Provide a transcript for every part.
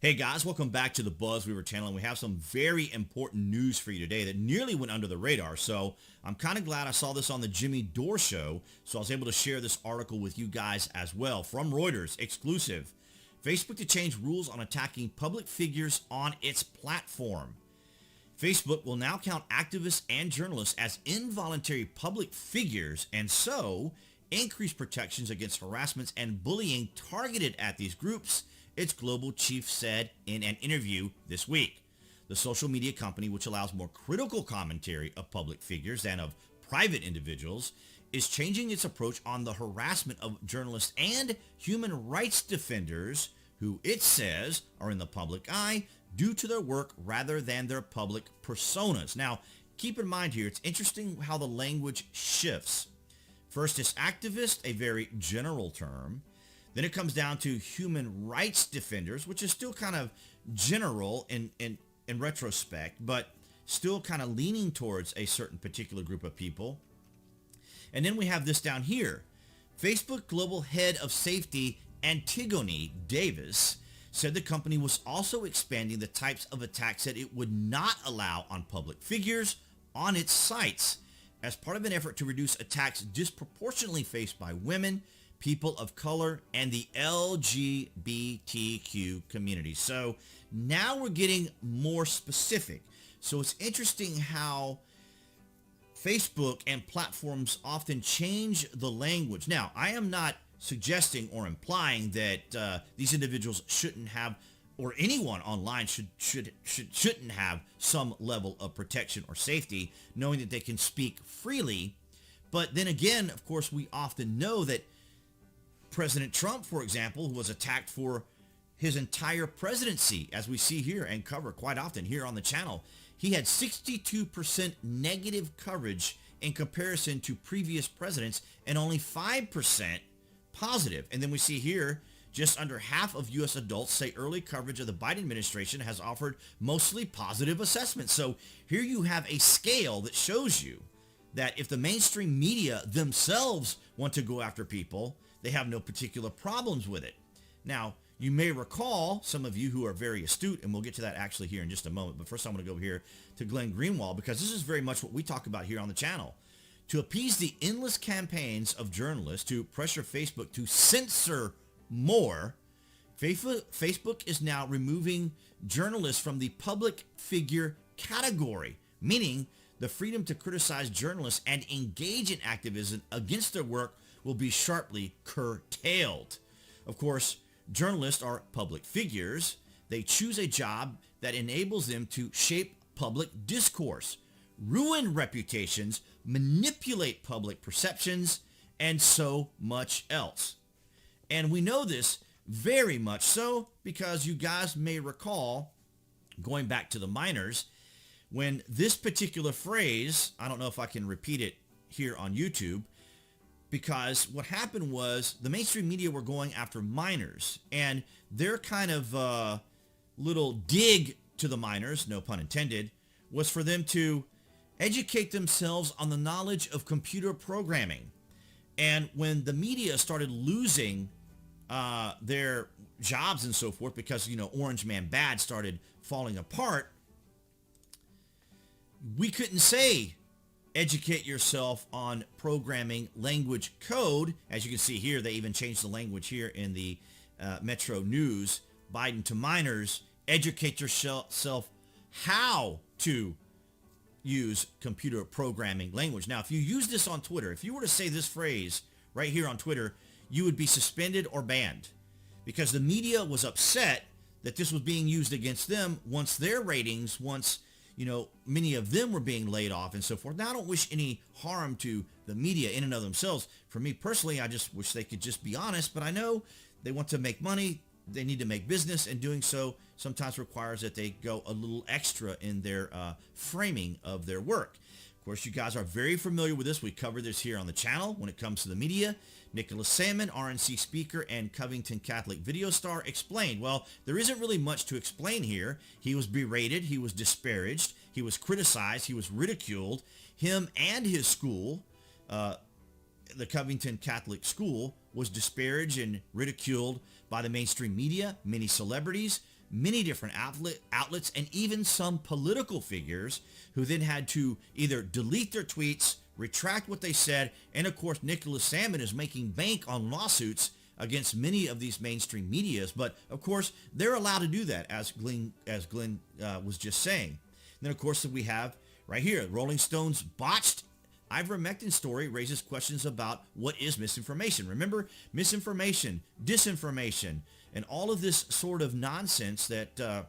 Hey guys, welcome back to the BuzzWeaver channel, and we have some very important news for you today that nearly went under the radar. So I'm kind of glad I saw this on the Jimmy Dore show, so I was able to share this article with you guys as well. From Reuters, exclusive. Facebook to change rules on attacking public figures on its platform. Facebook will now count activists and journalists as involuntary public figures, and so increase protections against harassments and bullying targeted at these groups, its global chief said in an interview this week. The social media company, which allows more critical commentary of public figures than of private individuals, is changing its approach on the harassment of journalists and human rights defenders who it says are in the public eye due to their work rather than their public personas. Now, keep in mind here, it's interesting how the language shifts. First is activist, a very general term. Then it comes down to human rights defenders, which is still kind of general in retrospect, but still kind of leaning towards a certain particular group of people. And then we have this down here. Facebook Global Head of Safety Antigone Davis said the company was also expanding the types of attacks that it would not allow on public figures on its sites as part of an effort to reduce attacks disproportionately faced by women, people of color, and the LGBTQ community. So now we're getting more specific. So it's interesting how Facebook and platforms often change the language. Now, I am not suggesting or implying that these individuals shouldn't have, or anyone online shouldn't have some level of protection or safety, knowing that they can speak freely. But then again, of course, we often know that President Trump, for example, who was attacked for his entire presidency, as we see here and cover quite often here on the channel, he had 62% negative coverage in comparison to previous presidents and only 5% positive. And then we see here, just under half of U.S. adults say early coverage of the Biden administration has offered mostly positive assessments. So here you have a scale that shows you that if the mainstream media themselves want to go after people, they have no particular problems with it. Now, you may recall, some of you who are very astute, and we'll get to that actually here in just a moment, but first I'm going to go here to Glenn Greenwald, because this is very much what we talk about here on the channel. To appease the endless campaigns of journalists to pressure Facebook to censor more, Facebook is now removing journalists from the public figure category, meaning the freedom to criticize journalists and engage in activism against their work will be sharply curtailed. Of course, journalists are public figures. They choose a job that enables them to shape public discourse, ruin reputations, manipulate public perceptions, and so much else. And we know this very much so because you guys may recall, going back to the miners, when this particular phrase, I don't know if I can repeat it here on YouTube, because what happened was the mainstream media were going after minors, and their kind of little dig to the minors, no pun intended, was for them to educate themselves on the knowledge of computer programming. And when the media started losing their jobs and so forth because, Orange Man Bad started falling apart, we couldn't say educate yourself on programming language code. As you can see here, they even changed the language here in the Metro News. Biden to minors, educate yourself how to use computer programming language. Now, if you use this on Twitter, if you were to say this phrase right here on Twitter, you would be suspended or banned, because the media was upset that this was being used against them once their ratings, many of them were being laid off and so forth. Now, I don't wish any harm to the media in and of themselves. For me personally, I just wish they could just be honest, but I know they want to make money. They need to make business, and doing so sometimes requires that they go a little extra in their framing of their work. Of course, you guys are very familiar with this. We cover this here on the channel when it comes to the media. Nicholas Salmon, RNC speaker and Covington Catholic video star, explained, well, there isn't really much to explain here. He was berated, he was disparaged, he was criticized, he was ridiculed. Him and his school, the Covington Catholic School, was disparaged and ridiculed by the mainstream media, many celebrities, many different outlets and even some political figures who then had to either delete their tweets, retract what they said, and of course Nicholas Salmon is making bank on lawsuits against many of these mainstream medias. But of course they're allowed to do that, as Glenn was just saying. And then of course we have right here, Rolling Stone's botched ivermectin story raises questions about what is misinformation. Remember, misinformation, disinformation, and all of this sort of nonsense that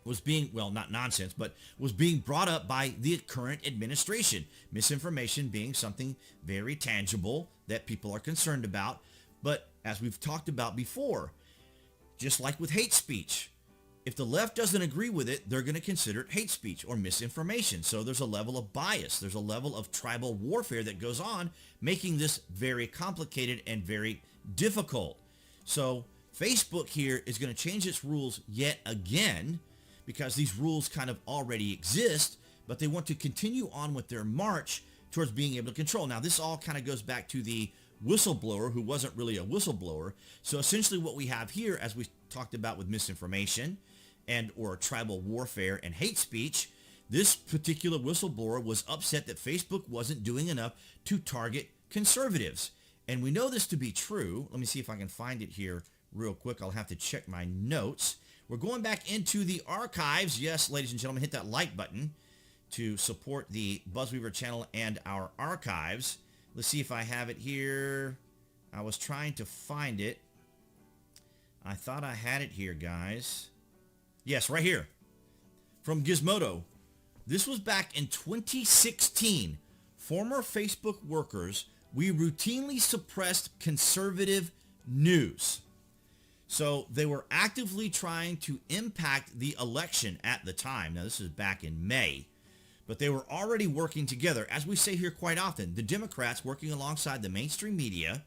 was being, well, not nonsense, but was being brought up by the current administration. Misinformation being something very tangible that people are concerned about. But as we've talked about before, just like with hate speech, if the left doesn't agree with it, they're going to consider it hate speech or misinformation. So there's a level of bias. There's a level of tribal warfare that goes on, making this very complicated and very difficult. So Facebook here is going to change its rules yet again, because these rules kind of already exist, but they want to continue on with their march towards being able to control. Now, this all kind of goes back to the whistleblower who wasn't really a whistleblower. So essentially what we have here, as we talked about with misinformation and or tribal warfare and hate speech, this particular whistleblower was upset that Facebook wasn't doing enough to target conservatives. And we know this to be true. Let me see if I can find it here real quick. I'll have to check my notes. We're going back into the archives. Yes, ladies and gentlemen, hit that like button to support the Buzzweaver channel and our archives. Let's see if I have it here. I was trying to find it. I thought I had it here, guys. Yes, right here. From Gizmodo. This was back in 2016. Former Facebook workers, we routinely suppressed conservative news. So they were actively trying to impact the election at the time. Now, this is back in May. But they were already working together. As we say here quite often, the Democrats working alongside the mainstream media,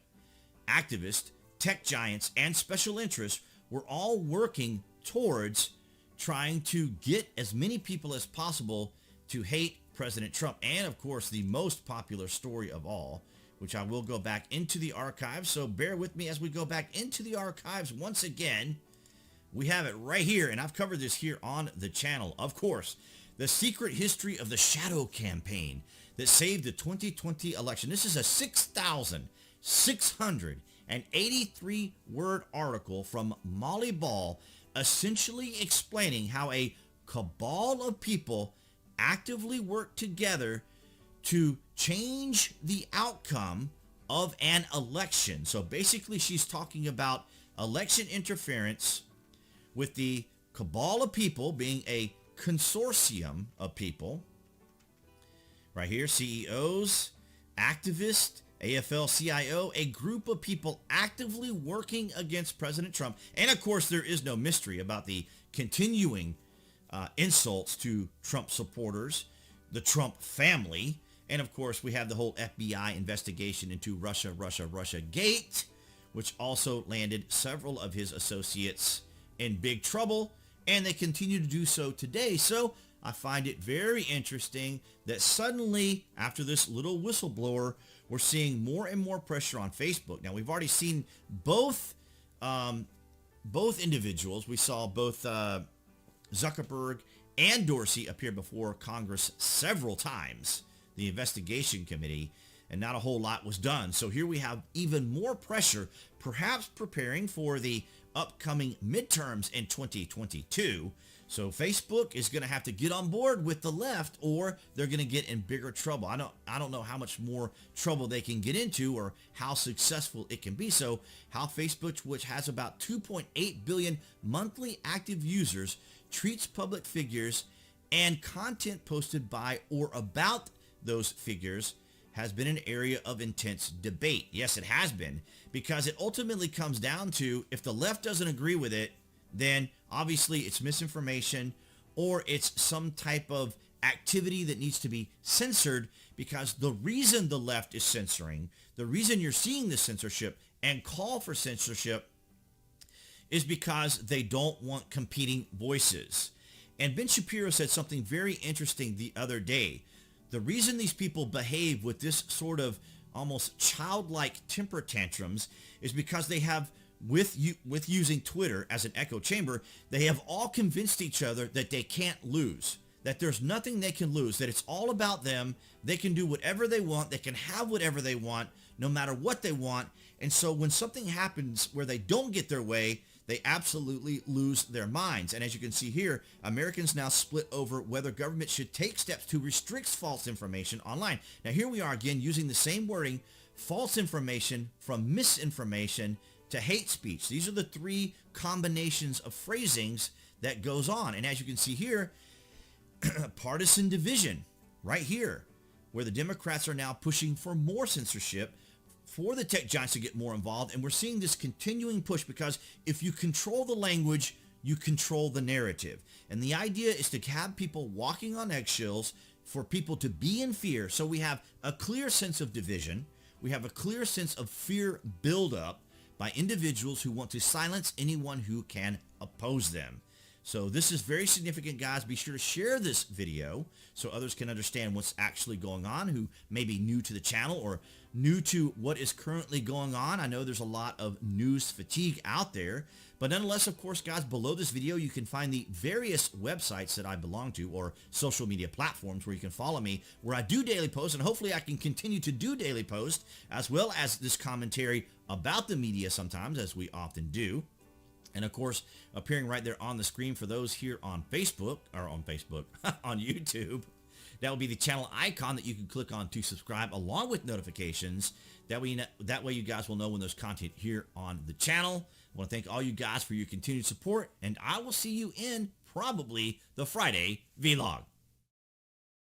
activists, tech giants, and special interests were all working towards trying to get as many people as possible to hate President Trump. And, of course, the most popular story of all, which I will go back into the archives. So bear with me as we go back into the archives once again. We have it right here, and I've covered this here on the channel. Of course, the secret history of the shadow campaign that saved the 2020 election. This is a 6,683-word article from Molly Ball, essentially explaining how a cabal of people actively work together to change the outcome of an election. So basically she's talking about election interference with the cabal of people being a consortium of people. Right here, CEOs, activists, AFL-CIO, a group of people actively working against President Trump. And of course, there is no mystery about the continuing insults to Trump supporters, the Trump family. And of course, we have the whole FBI investigation into Russia Gate, which also landed several of his associates in big trouble. And they continue to do so today. So I find it very interesting that suddenly, after this little whistleblower, we're seeing more and more pressure on Facebook. Now, we've already seen both individuals. We saw both Zuckerberg and Dorsey appear before Congress several times, the investigation committee, and not a whole lot was done. So here we have even more pressure, perhaps preparing for the upcoming midterms in 2022. So Facebook is going to have to get on board with the left, or they're going to get in bigger trouble. I don't know how much more trouble they can get into or how successful it can be. So how Facebook, which has about 2.8 billion monthly active users, treats public figures and content posted by or about those figures has been an area of intense debate. Yes, it has been, because it ultimately comes down to, if the left doesn't agree with it, then obviously it's misinformation or it's some type of activity that needs to be censored, because the reason the left is censoring, the reason you're seeing the censorship and call for censorship, is because they don't want competing voices. And Ben Shapiro said something very interesting the other day. The reason these people behave with this sort of almost childlike temper tantrums is because they have with using Twitter as an echo chamber, they have all convinced each other that they can't lose, that there's nothing they can lose, that it's all about them. They can do whatever they want. They can have whatever they want, no matter what they want. And so when something happens where they don't get their way, they absolutely lose their minds. And as you can see here, Americans now split over whether government should take steps to restrict false information online. Now here we are again using the same wording, false information from misinformation to hate speech. These are the three combinations of phrasings that goes on. And as you can see here, partisan division right here, where the Democrats are now pushing for more censorship, for the tech giants to get more involved. And we're seeing this continuing push because if you control the language, you control the narrative. And the idea is to have people walking on eggshells, for people to be in fear. So we have a clear sense of division. We have a clear sense of fear buildup by individuals who want to silence anyone who can oppose them. So this is very significant, guys. Be sure to share this video so others can understand what's actually going on, who may be new to the channel or new to what is currently going on. I know there's a lot of news fatigue out there, but nonetheless, of course, guys, below this video, you can find the various websites that I belong to, or social media platforms where you can follow me, where I do daily posts, and hopefully I can continue to do daily posts, as well as this commentary about the media sometimes, as we often do. And of course, appearing right there on the screen for those here on Facebook, on YouTube, that will be the channel icon that you can click on to subscribe, along with notifications. That way you guys will know when there's content here on the channel. I want to thank all you guys for your continued support, and I will see you in probably the Friday vlog.